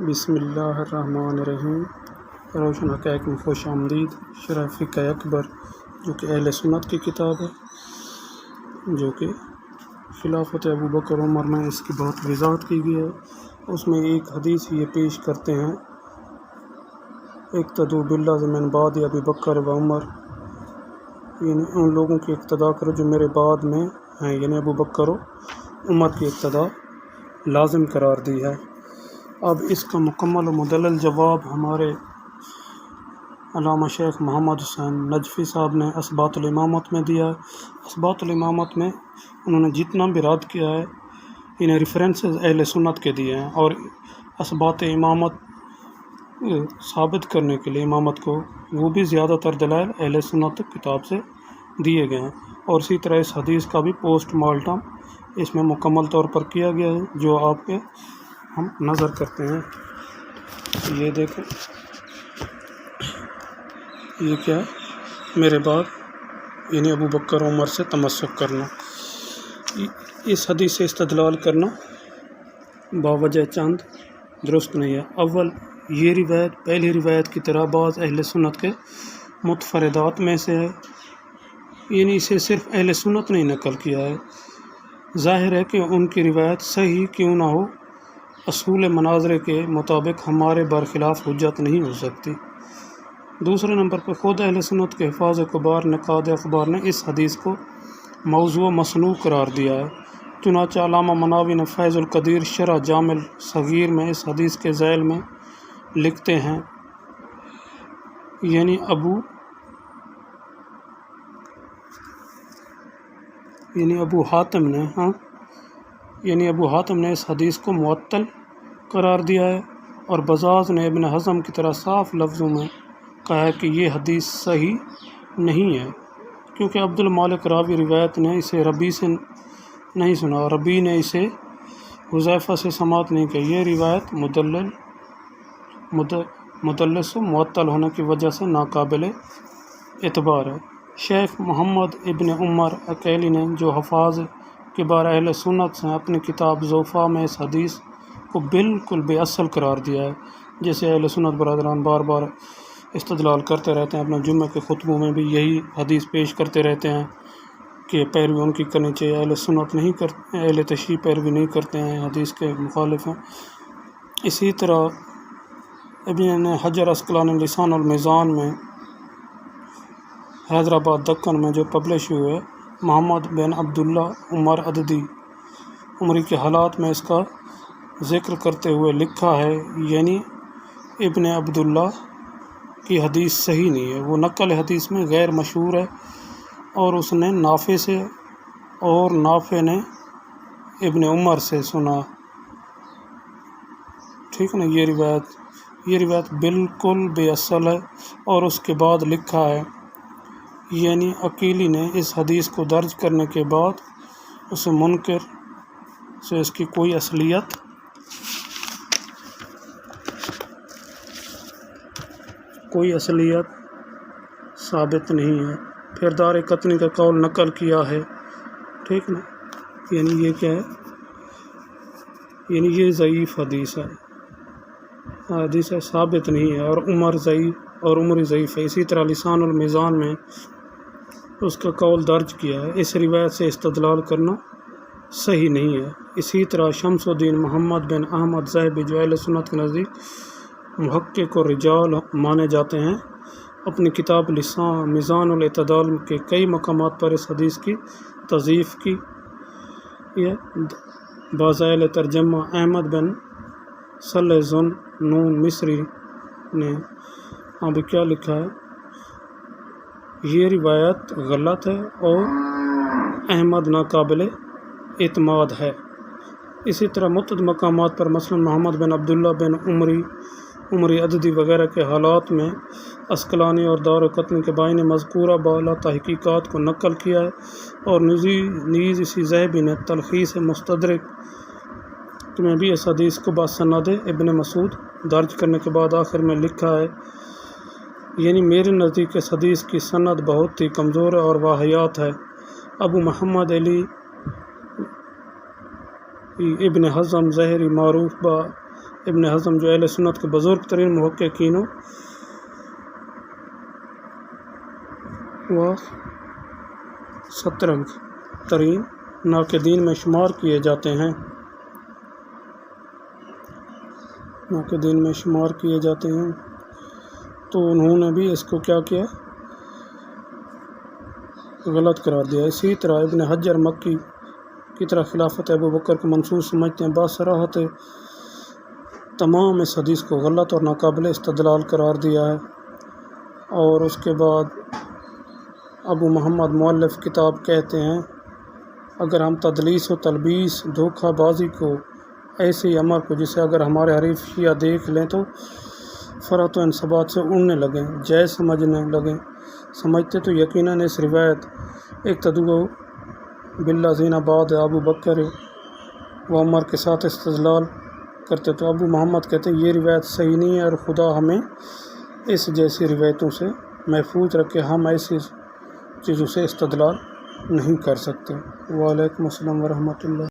بسم اللہ الرحمن الرحیم۔ روشن حقائق میں خوش آمدید۔ شرح فقہ اکبر جو کہ اہل سنت کی کتاب ہے، جو کہ خلافت ابو بکر عمر میں اس کی بہت وضاحت کی گئی ہے۔ اس میں ایک حدیث یہ پیش کرتے ہیں، اقتدوا باللہ من بعد ابی بکر و عمر، یعنی ان لوگوں کی اقتداء کرو جو میرے بعد میں ہیں، یعنی ابو بکر و عمر کی اقتداء لازم قرار دی ہے۔ اب اس کا مکمل و مدلل جواب ہمارے علامہ شیخ محمد حسین نجفی صاحب نے اثبات الامامت میں دیا ہے۔ اثبات الامامت میں انہوں نے جتنا بھی رد کیا ہے، انہیں ریفرنسز اہل سنت کے دیے ہیں، اور اثبات امامت ثابت کرنے کے لیے امامت کو وہ بھی زیادہ تر دلائل اہل سنت کتاب سے دیے گئے ہیں، اور اسی طرح اس حدیث کا بھی پوسٹ مارٹم اس میں مکمل طور پر کیا گیا ہے، جو آپ کے ہم نظر کرتے ہیں۔ یہ دیکھیں، یہ کیا ہے؟ میرے بعد یعنی ابو بکر عمر سے تمسک کرنا۔ اس حدیث سے استدلال کرنا باوجہ چند درست نہیں ہے۔ اول، یہ روایت پہلی روایت کی طرح بعض اہل سنت کے متفردات میں سے ہے، یعنی اسے صرف اہل سنت نے نقل کیا ہے۔ ظاہر ہے کہ ان کی روایت صحیح کیوں نہ ہو، اصول مناظرے کے مطابق ہمارے برخلاف حجت نہیں ہو سکتی۔ دوسرے نمبر پر خود اہل سنت کے حفاظ کبار نقاد اخبار نے اس حدیث کو موضوع مصنوع قرار دیا ہے۔ چنانچہ علامہ مناوی نے فیض القدیر شرح جامع صغیر میں اس حدیث کے ذیل میں لکھتے ہیں، یعنی ابو حاتم نے اس حدیث کو معطل قرار دیا ہے، اور بزاز نے ابن حزم کی طرح صاف لفظوں میں کہا ہے کہ یہ حدیث صحیح نہیں ہے، کیونکہ عبد المالک راوی روایت نے اسے ربی سے نہیں سنا، اور ربی نے اسے حذیفہ سے سماعت نہیں کی۔ یہ روایت مدلس و معطل ہونے کی وجہ سے ناقابل اعتبار ہے۔ شیخ محمد ابن عمر عقیلی نے، جو حفاظ کبار اہل سنت سے اپنی کتاب ضعفاء میں اس حدیث کو بالکل بے اصل قرار دیا ہے، جسے اہل سنت برادران بار بار استدلال کرتے رہتے ہیں، اپنے جمعہ کے خطبوں میں بھی یہی حدیث پیش کرتے رہتے ہیں کہ پیروی ان کی کرنی چاہیے، اہل سنت نہیں کرتے، اہل تشیع پیروی نہیں کرتے ہیں، حدیث کے مخالف ہیں۔ اسی طرح ابن حجر عسقلانی لسان المیزان میں حیدرآباد دکن میں جو پبلش ہوئے، محمد بن عبداللہ عمر عددی عمری کے حالات میں اس کا ذکر کرتے ہوئے لکھا ہے، یعنی ابن عبداللہ کی حدیث صحیح نہیں ہے، وہ نقل حدیث میں غیر مشہور ہے، اور اس نے نافع سے، اور نافع نے ابن عمر سے سنا، ٹھیک نا۔ یہ روایت بالکل بے اصل ہے، اور اس کے بعد لکھا ہے، یعنی عقیلی نے اس حدیث کو درج کرنے کے بعد اسے منکر سے اس کی کوئی اصلیت ثابت نہیں ہے۔ پھر دار قطنی کا قول نقل کیا ہے، ٹھیک نا، یعنی یہ کیا ہے، یعنی یہ ضعیف حدیث ہے، حدیث ثابت نہیں ہے، اور عمری ضعیف ہے۔ اسی طرح لسان المیزان میں اس کا قول درج کیا ہے، اس روایت سے استدلال کرنا صحیح نہیں ہے۔ اسی طرح شمس الدین محمد بن احمد ذہبی، جو اہل سنت کے نزدیک محقق و رجال مانے جاتے ہیں، اپنی کتاب میزان الاعتدال کے کئی مقامات پر اس حدیث کی تضعیف کی ہے۔ بازائل ترجمہ احمد بن صلح زن نون مصری نے ابھی کیا لکھا ہے، یہ روایت غلط ہے اور احمد ناقابل اعتماد ہے۔ اسی طرح متعدد مقامات پر مثلا محمد بن عبداللہ بن عمری عددی وغیرہ کے حالات میں عسقلانی اور دار قطنی کے بھائی نے مذکورہ بالا تحقیقات کو نقل کیا ہے، اور نیز اسی ذہبی نے تلخیص مستدرک میں بھی اس حدیث کو بسند ابن مسعود درج کرنے کے بعد آخر میں لکھا ہے، یعنی میرے نزدیک اس حدیث کی سند بہت ہی کمزور اور واہیات ہے۔ ابو محمد علی ابن حزم ظہری معروف با ابن حزم جو اہل سنت کے بزرگ ترین محققینوں و سترنگ ترین ناقدین میں شمار کیے جاتے ہیں، تو انہوں نے بھی اس کو کیا کیا، غلط قرار دیا۔ اسی طرح ابن حجر مکی کی طرح خلافت ابو بکر کو منسوخ سمجھتے ہیں، باصراحت تمام اس حدیث کو غلط اور ناقابل استدلال قرار دیا ہے۔ اور اس کے بعد ابو محمد مؤلف کتاب کہتے ہیں اگر ہم تدلیس و تلبیس، دھوکہ بازی کو، ایسے عمل کو جسے اگر ہمارے حریف شیعہ دیکھ لیں تو فرحت و انصبات سے اڑنے لگیں، جائز سمجھتے تو یقیناً اس روایت اقتدوا بالذین بعد ابو بکر و عمر کے ساتھ استدلال کرتے۔ تو ابو محمد کہتے ہیں یہ روایت صحیح نہیں ہے، اور خدا ہمیں اس جیسی روایتوں سے محفوظ رکھے، ہم ایسی چیزوں سے استدلال نہیں کر سکتے۔ وعلیکم السلام ورحمۃ اللہ۔